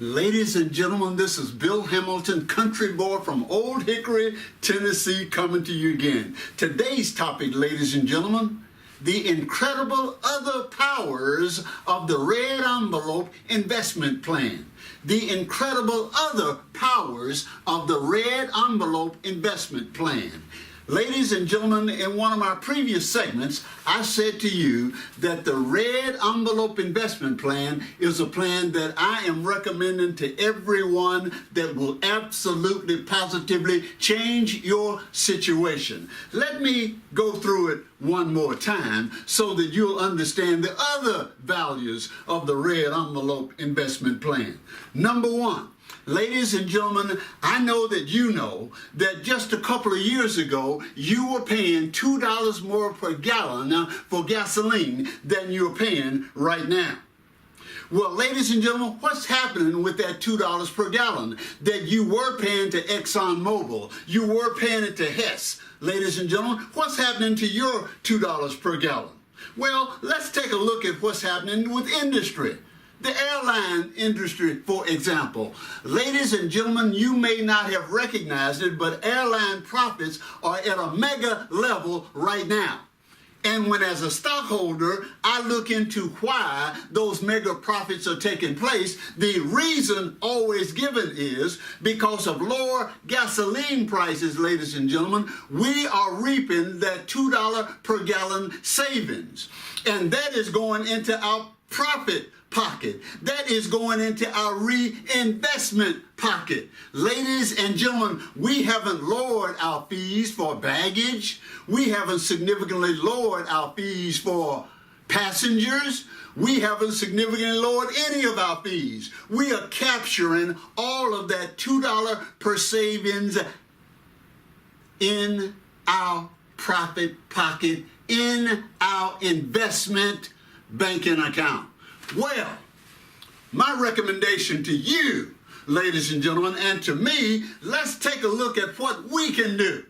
Ladies and gentlemen, this is Bill Hamilton, country boy from Old Hickory, Tennessee, coming to you again. Today's topic, ladies and gentlemen, the incredible other powers of the Red Envelope Investment Plan. The incredible other powers of the Red Envelope Investment Plan. Ladies and gentlemen, in one of my previous segments, I said to you that the Red Envelope Investment Plan is a plan that I am recommending to everyone that will absolutely, positively change your situation. Let me go through it one more time so that you'll understand the other values of the Red Envelope Investment Plan. Number one, ladies and gentlemen, I know that you know that just a couple of years ago, you were paying $2 more per gallon for gasoline than you're paying right now. Well, ladies and gentlemen, what's happening with that $2 per gallon that you were paying to ExxonMobil? You were paying it to Hess. Ladies and gentlemen, what's happening to your $2 per gallon? Well, let's take a look at what's happening with industry. The airline industry, for example. Ladies and gentlemen, you may not have recognized it, but airline profits are at a mega level right now. And when, as a stockholder, I look into why those mega profits are taking place, the reason always given is because of lower gasoline prices, ladies and gentlemen. We are reaping that $2 per gallon savings. And that is going into our profit pocket. That is going into our reinvestment pocket. Ladies and gentlemen, we haven't lowered our fees for baggage. We haven't significantly lowered our fees for passengers. We haven't significantly lowered any of our fees. We are capturing all of that $2 per savings in our profit pocket, in our investment banking account. Well, my recommendation to you, ladies and gentlemen, and to me, let's take a look at what we can do.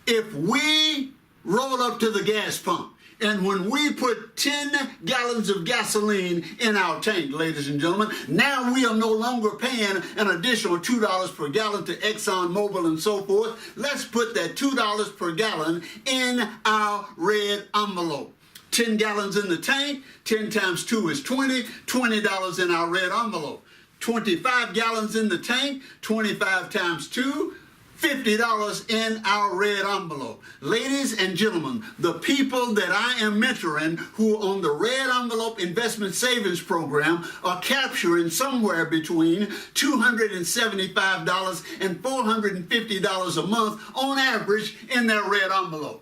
If we roll up to the gas pump and when we put 10 gallons of gasoline in our tank, ladies and gentlemen, now we are no longer paying an additional $2 per gallon to ExxonMobil and so forth. Let's put that $2 per gallon in our red envelope. 10 gallons in the tank, 10 times 2 is 20, $20 in our red envelope. 25 gallons in the tank, 25 times 2, $50 in our red envelope. Ladies and gentlemen, the people that I am mentoring who are on the Red Envelope Investment Savings Program are capturing somewhere between $275 and $450 a month on average in their red envelope.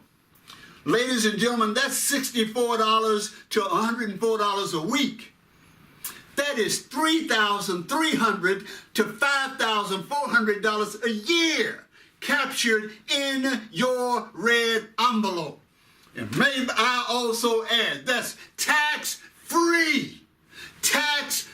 Ladies and gentlemen, that's $64 to $104 a week. That is $3,300 to $5,400 a year captured in your red envelope. And maybe I also add, that's tax-free. Tax-free.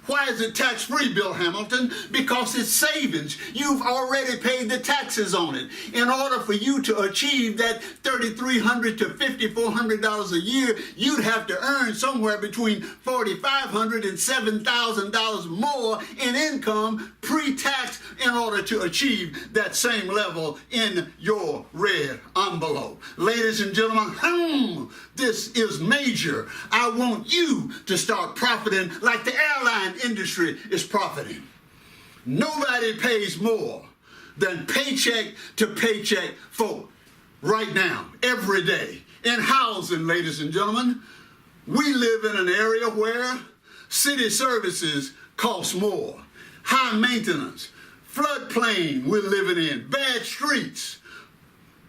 Why is it tax-free, Bill Hamilton? Because it's savings. You've already paid the taxes on it. In order for you to achieve that $3,300 to $5,400 a year, you'd have to earn somewhere between $4,500 and $7,000 more in income pre-tax in order to achieve that same level in your red envelope. Ladies and gentlemen, this is major. I want you to start profiting like the airline industry is profiting. Nobody pays more than paycheck to paycheck for right now, every day. In housing, ladies and gentlemen, we live in an area where city services cost more. High maintenance, floodplain we're living in, bad streets,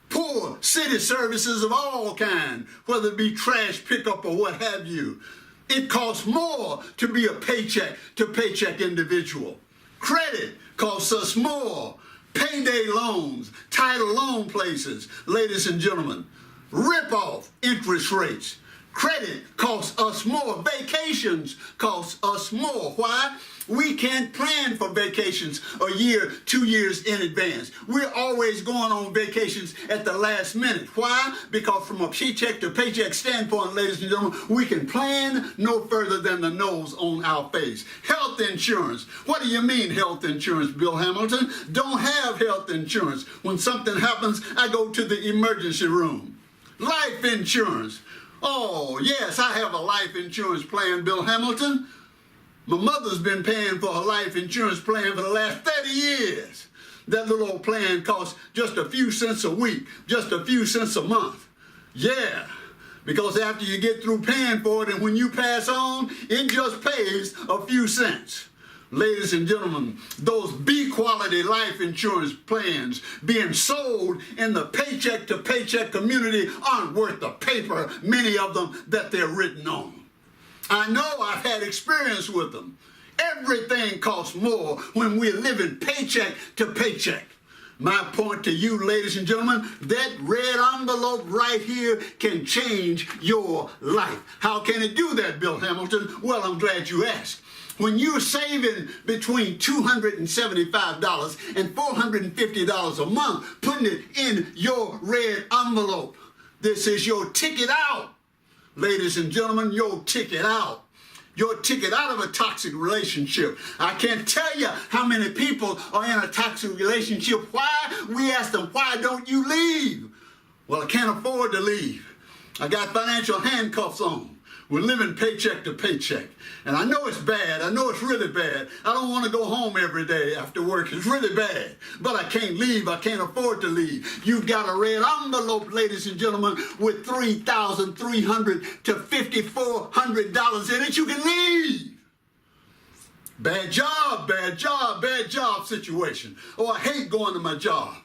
poor city services of all kinds, whether it be trash pickup or what have you. It costs more to be a paycheck to paycheck individual. Credit costs us more. Payday loans, title loan places, ladies and gentlemen, rip off interest rates. Credit costs us more. Vacations cost us more. Why? We can't plan for vacations a year, 2 years in advance. We're always going on vacations at the last minute. Why? Because from a paycheck to paycheck standpoint, ladies and gentlemen, we can plan no further than the nose on our face. Health insurance. What do you mean health insurance, Bill Hamilton? Don't have health insurance. When something happens, I go to the emergency room. Life insurance. Oh, yes, I have a life insurance plan, Bill Hamilton. My mother's been paying for a life insurance plan for the last 30 years. That little old plan costs just a few cents a week, just a few cents a month. Yeah, because after you get through paying for it and when you pass on, it just pays a few cents. Ladies and gentlemen, those B-quality life insurance plans being sold in the paycheck to paycheck community aren't worth the paper, many of them, that they're written on. I know, I've had experience with them. Everything costs more when we're living paycheck to paycheck. My point to you, ladies and gentlemen, that red envelope right here can change your life. How can it do that, Bill Hamilton? Well, I'm glad you asked. When you're saving between $275 and $450 a month, putting it in your red envelope, this is your ticket out. Ladies and gentlemen, your ticket out. Your ticket out of a toxic relationship. I can't tell you how many people are in a toxic relationship. Why? We ask them, why don't you leave? Well, I can't afford to leave. I got financial handcuffs on. We're living paycheck to paycheck. And I know it's bad. I know it's really bad. I don't want to go home every day after work. It's really bad. But I can't leave. I can't afford to leave. You've got a red envelope, ladies and gentlemen, with $3,300 to $5,400 in it. You can leave. Bad job, bad job, bad job situation. Oh, I hate going to my job.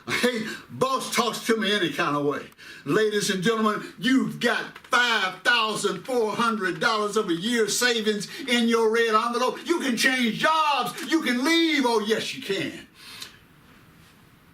I hate boss talks to me any kind of way. Ladies and gentlemen, you've got $5,400 of a year savings in your red envelope. You can change jobs. You can leave. Oh, yes, you can.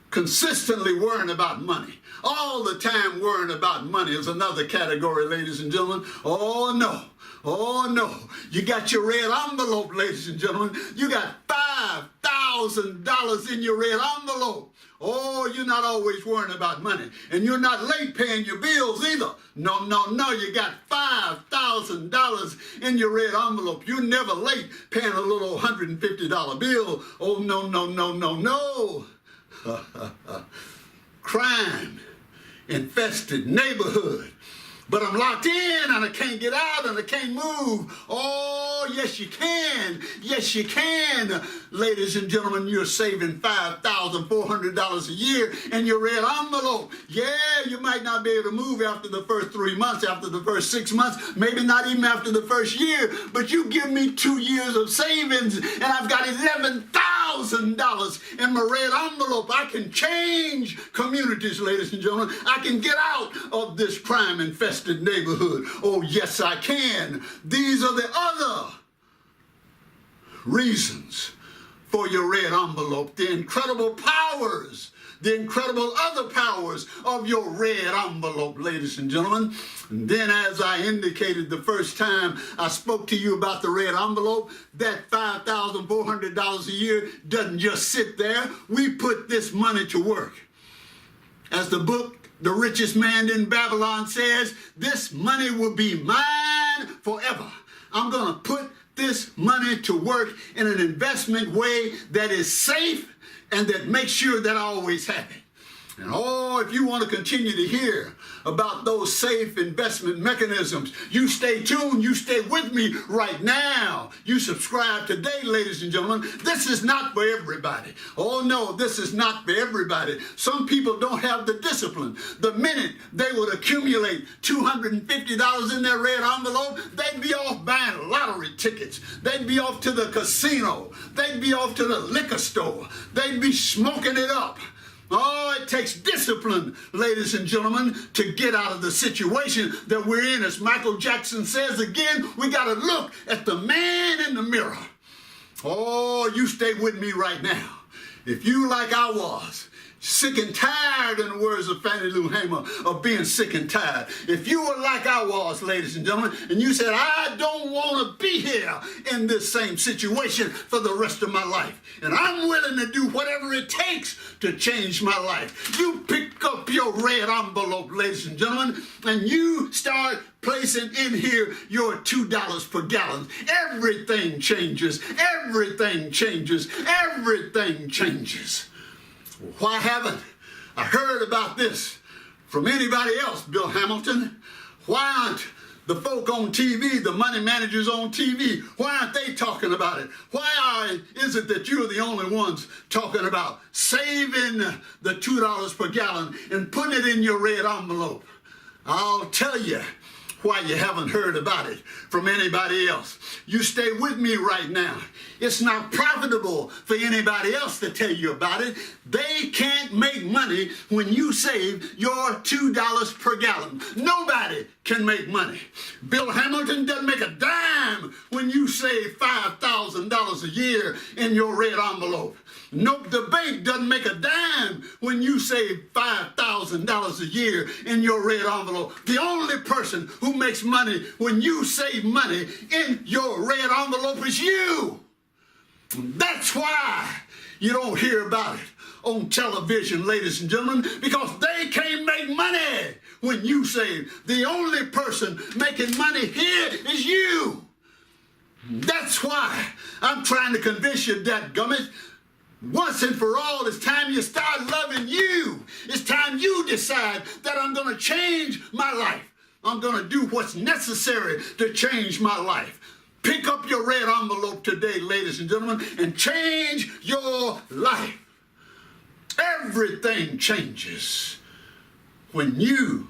Consistently worrying about money. All the time worrying about money is another category, ladies and gentlemen. Oh, no. Oh, no. You got your red envelope, ladies and gentlemen. You got $5,000 in your red envelope. Oh, you're not always worrying about money. And you're not late paying your bills either. No, no, no. You got $5,000 in your red envelope. You're never late paying a little $150 bill. Oh, no, no, no, no, no. Crime infested neighborhood. But I'm locked in and I can't get out and I can't move. Oh, yes, you can. Yes, you can. Ladies and gentlemen, you're saving $5,400 a year in your red envelope. Yeah, you might not be able to move after the first 3 months, after the first 6 months, maybe not even after the first year. But you give me 2 years of savings and I've got $11,000 in my red envelope. I can change communities, ladies and gentlemen. I can get out of this crime-infested neighborhood. Oh, yes, I can. These are the other reasons for your red envelope, the incredible powers, the incredible other powers of your red envelope, ladies and gentlemen. And then, as I indicated the first time I spoke to you about the red envelope, that $5,400 a year doesn't just sit there. We put this money to work. As the book The Richest Man in Babylon says, this money will be mine forever. I'm going to put this money to work in an investment way that is safe and that makes sure that I always have it. And oh, if you want to continue to hear about those safe investment mechanisms, you stay tuned, you stay with me right now. You subscribe today, ladies and gentlemen. This is not for everybody. Oh no, this is not for everybody. Some people don't have the discipline. The minute they would accumulate $250 in their red envelope, they'd be off buying lottery tickets. They'd be off to the casino. They'd be off to the liquor store. They'd be smoking it up. Oh, it takes discipline, ladies and gentlemen, to get out of the situation that we're in. As Michael Jackson says again, we got to look at the man in the mirror. Oh, you stay with me right now. If you, like I was, sick and tired, in the words of Fannie Lou Hamer, of being sick and tired. If you were like I was, ladies and gentlemen, and you said, I don't want to be here in this same situation for the rest of my life, and I'm willing to do whatever it takes to change my life, you pick up your red envelope, ladies and gentlemen, and you start placing in here your $2 per gallon. Everything changes. Everything changes. Everything changes. Why haven't I heard about this from anybody else, Bill Hamilton? Why aren't the folk on TV, the money managers on TV, why aren't they talking about it? Why is it that you're the only ones talking about saving the $2 per gallon and putting it in your red envelope? I'll tell you why you haven't heard about it from anybody else. You stay with me right now. It's not profitable for anybody else to tell you about it. They can't make money when you save your $2 per gallon. Nobody can make money. Bill Hamilton doesn't make a dime when you save $5,000 a year in your red envelope. Nope, the bank doesn't make a dime when you save $5,000 a year in your red envelope. The only person who makes money when you save money in your red envelope is you. That's why you don't hear about it on television, ladies and gentlemen, because they can't make money when you save. The only person making money here is you. That's why I'm trying to convince you, dadgummit, once and for all, it's time you start loving you. It's time you decide that I'm going to change my life. I'm going to do what's necessary to change my life. Pick up your red envelope today, ladies and gentlemen, and change your life. Everything changes when you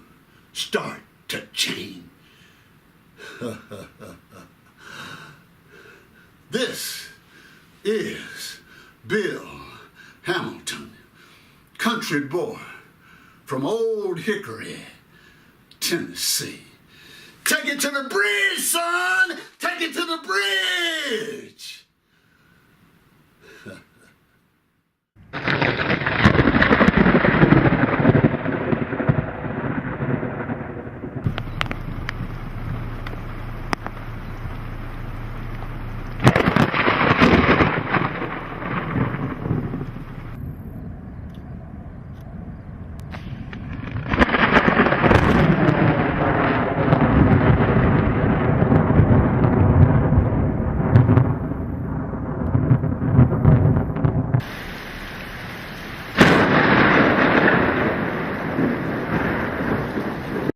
start to change. This is Bill Hamilton, country boy from Old Hickory, Tennessee. Take it to the bridge, son! Take it to the bridge!